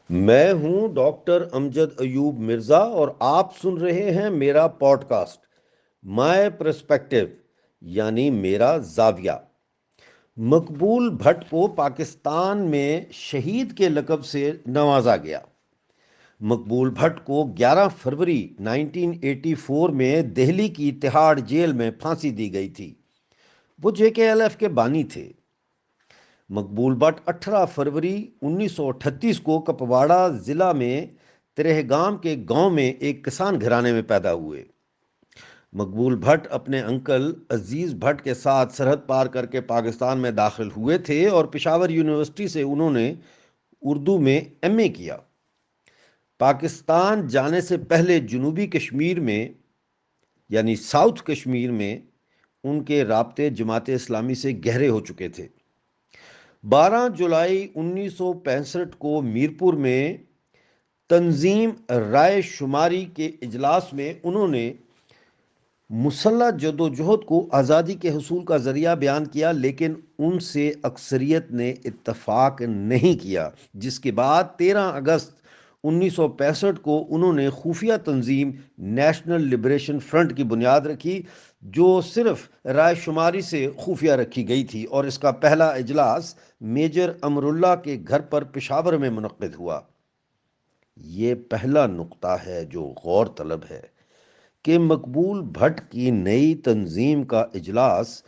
میں ہوں ڈاکٹر امجد ایوب مرزا اور آپ سن رہے ہیں میرا پوڈ کاسٹ مائی پرسپیکٹو یعنی میرا زاویہ۔ مقبول بھٹ کو پاکستان میں شہید کے لقب سے نوازا گیا۔ مقبول بھٹ کو 11 فروری 1984 میں دہلی کی تہاڑ جیل میں پھانسی دی گئی تھی۔ وہ JKLF کے بانی تھے۔ مقبول بٹ 18 فروری 1938 کو کپواڑہ ضلع میں ترہگام کے گاؤں میں ایک کسان گھرانے میں پیدا ہوئے۔ مقبول بھٹ اپنے انکل عزیز بھٹ کے ساتھ سرحد پار کر کے پاکستان میں داخل ہوئے تھے اور پشاور یونیورسٹی سے انہوں نے اردو میں MA کیا۔ پاکستان جانے سے پہلے جنوبی کشمیر میں یعنی ساؤتھ کشمیر میں ان کے رابطے جماعت اسلامی سے گہرے ہو چکے تھے۔ 12 جولائی 1965 کو میرپور میں تنظیم رائے شماری کے اجلاس میں انہوں نے مسلح جدوجہد کو آزادی کے حصول کا ذریعہ بیان کیا، لیکن ان سے اکثریت نے اتفاق نہیں کیا، جس کے بعد 13 اگست 1965 کو انہوں نے خفیہ تنظیم نیشنل لبریشن فرنٹ کی بنیاد رکھی، جو صرف رائے شماری سے خفیہ رکھی گئی تھی، اور اس کا پہلا اجلاس میجر امراللہ کے گھر پر پشاور میں منعقد ہوا۔ یہ پہلا نقطہ ہے جو غور طلب ہے کہ مقبول بھٹ کی نئی تنظیم کا اجلاس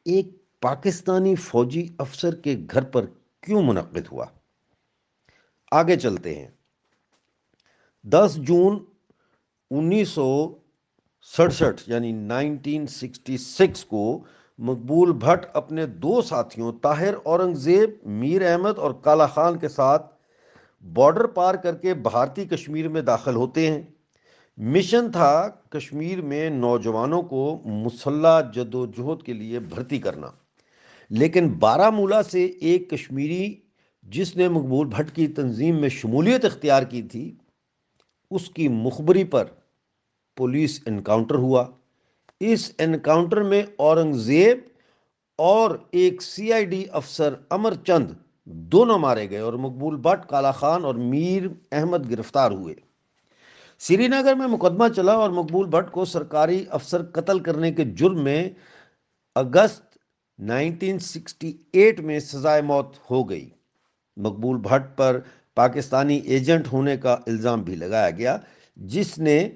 ایک پاکستانی فوجی افسر کے گھر پر کیوں منعقد ہوا۔ آگے چلتے ہیں۔ 10 جون 1967 یعنی 1966 کو مقبول بھٹ اپنے دو ساتھیوں طاہر اورنگزیب، میر احمد اور کالا خان کے ساتھ بارڈر پار کر کے بھارتی کشمیر میں داخل ہوتے ہیں۔ مشن تھا کشمیر میں نوجوانوں کو مسلح جدوجہد کے لیے بھرتی کرنا، لیکن بارہمولہ سے ایک کشمیری جس نے مقبول بھٹ کی تنظیم میں شمولیت اختیار کی تھی، اس کی مخبری پر پولیس انکاؤنٹر ہوا۔ اس انکاؤنٹر میں اورنگزیب اور ایک CID افسر امر چند دونوں مارے گئے اور مقبول بھٹ، کالا خان اور میر احمد گرفتار ہوئے۔ سری نگر میں مقدمہ چلا اور مقبول بھٹ کو سرکاری افسر قتل کرنے کے جرم میں اگست 1968 میں سزائے موت ہو گئی۔ مقبول بھٹ پر پاکستانی ایجنٹ ہونے کا الزام بھی لگایا گیا، جس نے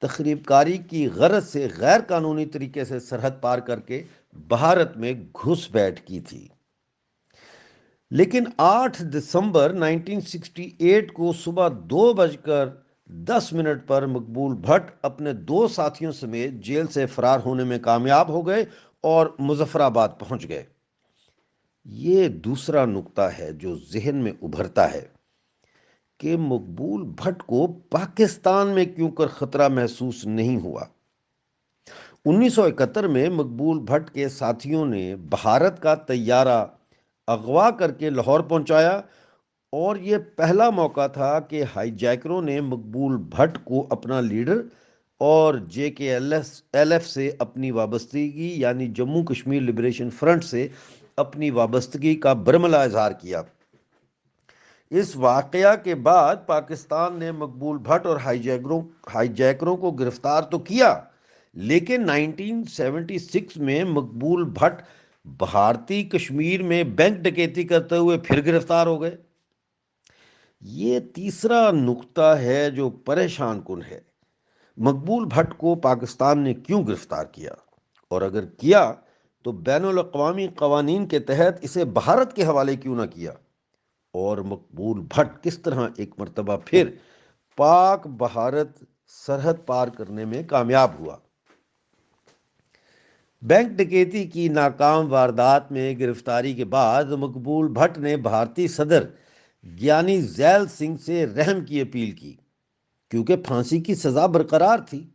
تخریب کاری کی غرض سے غیر قانونی طریقے سے سرحد پار کر کے بھارت میں گھس بیٹھ کی تھی۔ لیکن 8 دسمبر 1968 کو صبح 2:10 پر مقبول بھٹ اپنے دو ساتھیوں سمیت جیل سے فرار ہونے میں کامیاب ہو گئے اور مظفر آباد پہنچ گئے۔ یہ دوسرا نقطہ ہے جو ذہن میں ابھرتا ہے کہ مقبول بھٹ کو پاکستان میں کیوں کر خطرہ محسوس نہیں ہوا۔ 1971 میں مقبول بھٹ کے ساتھیوں نے بھارت کا طیارہ اغوا کر کے لاہور پہنچایا، اور یہ پہلا موقع تھا کہ ہائی جیکروں نے مقبول بھٹ کو اپنا لیڈر اور JKLF سے اپنی وابستگی یعنی جموں کشمیر لبریشن فرنٹ سے اپنی وابستگی کا برملا اظہار کیا۔ اس واقعہ کے بعد پاکستان نے مقبول بھٹ اور ہائی جیکروں کو گرفتار تو کیا، لیکن 1976 میں مقبول بھٹ بھارتی کشمیر میں بینک ڈکیتی کرتے ہوئے پھر گرفتار ہو گئے۔ یہ تیسرا نقطہ ہے جو پریشان کن ہے۔ مقبول بھٹ کو پاکستان نے کیوں گرفتار کیا، اور اگر کیا تو بین الاقوامی قوانین کے تحت اسے بھارت کے حوالے کیوں نہ کیا، اور مقبول بھٹ کس طرح ایک مرتبہ پھر پاک بھارت سرحد پار کرنے میں کامیاب ہوا۔ بینک ڈکیتی کی ناکام واردات میں گرفتاری کے بعد مقبول بھٹ نے بھارتی صدر گیانی زیل سنگھ سے رحم کی اپیل کی، کیونکہ پھانسی کی سزا برقرار تھی۔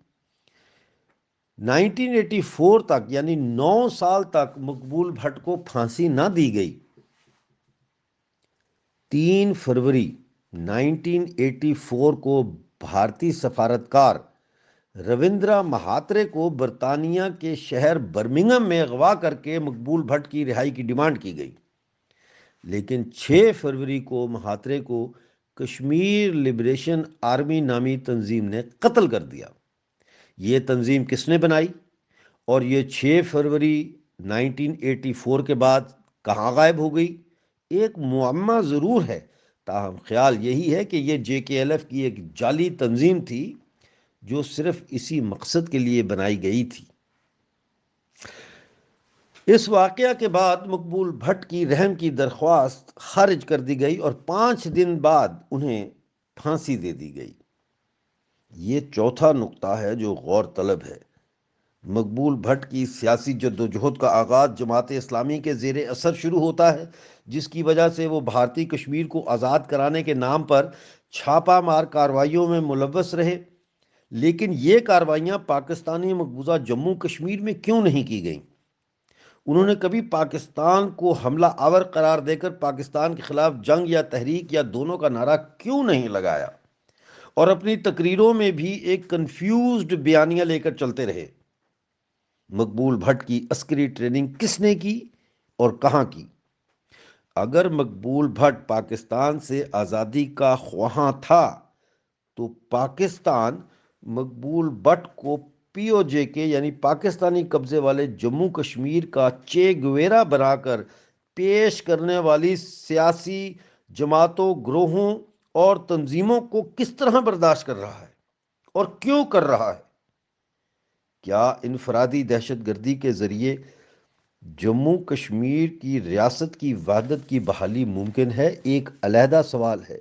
1984 تک یعنی 9 سال تک مقبول بھٹ کو پھانسی نہ دی گئی۔ 3 فروری 1984 کو بھارتی سفارتکار روندرا مہاترے کو برطانیہ کے شہر برمنگھم میں اغوا کر کے مقبول بھٹ کی رہائی کی ڈیمانڈ کی گئی، لیکن 6 فروری کو مہاترے کو کشمیر لبریشن آرمی نامی تنظیم نے قتل کر دیا۔ یہ تنظیم کس نے بنائی اور یہ 6 فروری 1984 کے بعد کہاں غائب ہو گئی؟ ایک معمہ ضرور ہے، تاہم خیال یہی ہے کہ یہ JKLF کی ایک جعلی تنظیم تھی جو صرف اسی مقصد کے لیے بنائی گئی تھی۔ اس واقعہ کے بعد مقبول بھٹ کی رحم کی درخواست خارج کر دی گئی اور 5 دن بعد انہیں پھانسی دے دی گئی۔ یہ چوتھا نقطہ ہے جو غور طلب ہے۔ مقبول بھٹ کی سیاسی جدوجہد کا آغاز جماعت اسلامی کے زیر اثر شروع ہوتا ہے، جس کی وجہ سے وہ بھارتی کشمیر کو آزاد کرانے کے نام پر چھاپہ مار کارروائیوں میں ملوث رہے۔ لیکن یہ کارروائیاں پاکستانی مقبوضہ جموں کشمیر میں کیوں نہیں کی گئیں؟ انہوں نے کبھی پاکستان کو حملہ آور قرار دے کر پاکستان کے خلاف جنگ یا تحریک یا دونوں کا نعرہ کیوں نہیں لگایا اور اپنی تقریروں میں بھی ایک کنفیوزڈ بیانیہ لے کر چلتے رہے؟ مقبول بھٹ کی عسکری ٹریننگ کس نے کی اور کہاں کی؟ اگر مقبول بھٹ پاکستان سے آزادی کا خواہاں تھا تو پاکستان مقبول بھٹ کو POJ کے یعنی پاکستانی قبضے والے جموں کشمیر کا چے گویرا بنا کر پیش کرنے والی سیاسی جماعتوں، گروہوں اور تنظیموں کو کس طرح برداشت کر رہا ہے اور کیوں کر رہا ہے؟ کیا انفرادی دہشت گردی کے ذریعے جموں کشمیر کی ریاست کی وحدت کی بحالی ممکن ہے؟ ایک علیحدہ سوال ہے،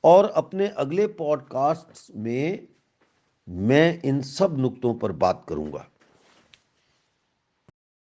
اور اپنے اگلے پوڈ کاسٹ میں ان سب نقطوں پر بات کروں گا۔